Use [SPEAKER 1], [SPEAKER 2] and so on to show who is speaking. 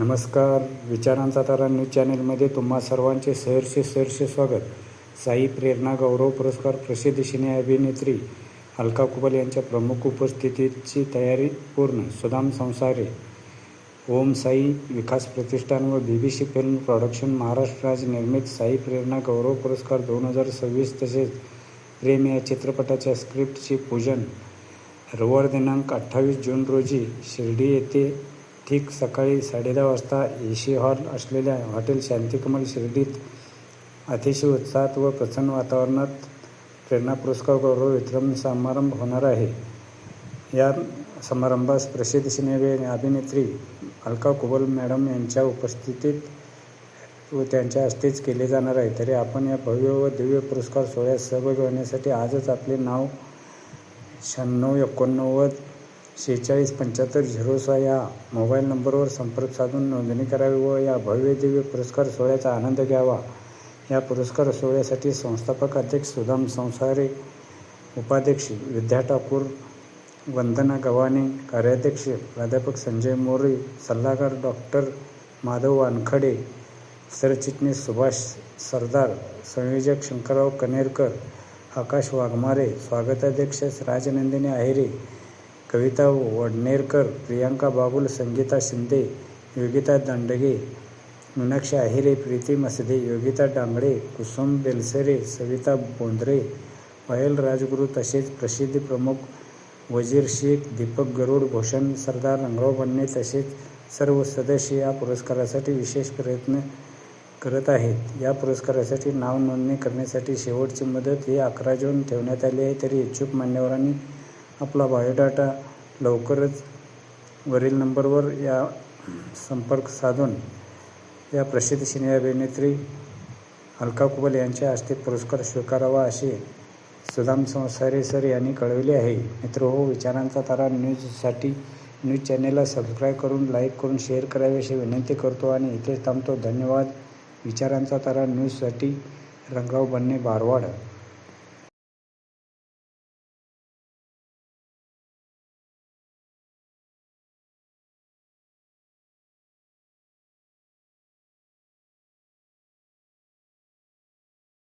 [SPEAKER 1] नमस्कार. विचारांचा तारा न्यूज चॅनेलमध्ये तुम्हा सर्वांचे सहर्ष स्वागत. साई प्रेरणा गौरव पुरस्कार प्रसिद्ध सिने अभिनेत्री अलका कुबल यांच्या प्रमुख उपस्थितीची तयारी पूर्ण. सुदाम संसारे, ओम साई विकास प्रतिष्ठान व BBC फिल्म प्रोडक्शन महाराष्ट्र राज्य निर्मित साई प्रेरणा गौरव पुरस्कार 2026 तसेच प्रेम या चित्रपटाच्या स्क्रिप्टचे पूजन रविवार दिनांक 28 जून रोजी शिर्डी येथे ठीक सकाळी 10:30 वाजता AC हॉल असलेल्या हॉटेल शांतिकमल शिर्डीत अतिशय उत्साहात व प्रसन्न वातावरणात प्रेरणा पुरस्कार गौरव वितरण समारंभ होणार आहे. या समारंभास प्रसिद्ध सिने अभिनेत्री अलका कुबल मॅडम यांच्या उपस्थितीत व त्यांच्या हस्तेच केले जाणार आहे. तरी आपण या भव्य व दिव्य पुरस्कार सोहळ्यात सहभागी होण्यासाठी आजच आपले नाव 9689 46 75 06 या मोबाईल नंबरवर संपर्क साधून नोंदणी करावी व या भव्य दिव्य पुरस्कार सोहळ्याचा आनंद घ्यावा. या पुरस्कार सोहळ्यासाठी संस्थापक अध्यक्ष सुदाम संसारे, उपाध्यक्ष विद्या ठाकूर, वंदना गव्हाणे, कार्याध्यक्ष प्राध्यापक संजय मोरे, सल्लागार डॉक्टर माधव वानखडे, सरचिटणीस सुभाष सरदार, संयोजक शंकरराव कनेरकर, आकाश वाघमारे, स्वागताध्यक्ष राजनंदिनी आहेरे, कविता वडनेरकर, प्रियांका बाबुल, संगीता शिंदे, योगिता दांडगे, मीनाक्षी आहिरे, प्रीती मसदे, योगिता डांगडे, कुसुम बेलसरे, सविता बोंद्रे, पायल राजगुरू तसेच प्रसिद्धी प्रमुख वजीर शेख, दीपक गरुड, भूषण सरदार, रंगराव बन्ने तसेच सर्व सदस्य या पुरस्कारासाठी विशेष प्रयत्न करत आहेत. या पुरस्कारासाठी नाव नोंदणी करण्यासाठी शेवटची मुदत ही 11 जून ठेवण्यात आली आहे. तरी इच्छुक मान्यवरांनी आपला बायोडाटा लवकरच वरील नंबरवर या संपर्क साधून या प्रसिद्ध सिने अभिनेत्री अलका कुबल यांच्या हस्ते पुरस्कार स्वीकारावा असे सुदाम संसारे सर यांनी कळविले आहे. मित्रहो, विचारांचा तारा न्यूजसाठी न्यूज चॅनेलला सबस्क्राईब करून लाईक करून शेअर करावे अशी विनंती करतो आणि इथेच थांबतो. धन्यवाद. विचारांचा तारा न्यूजसाठी रंगराव बन्ने, बारवाड.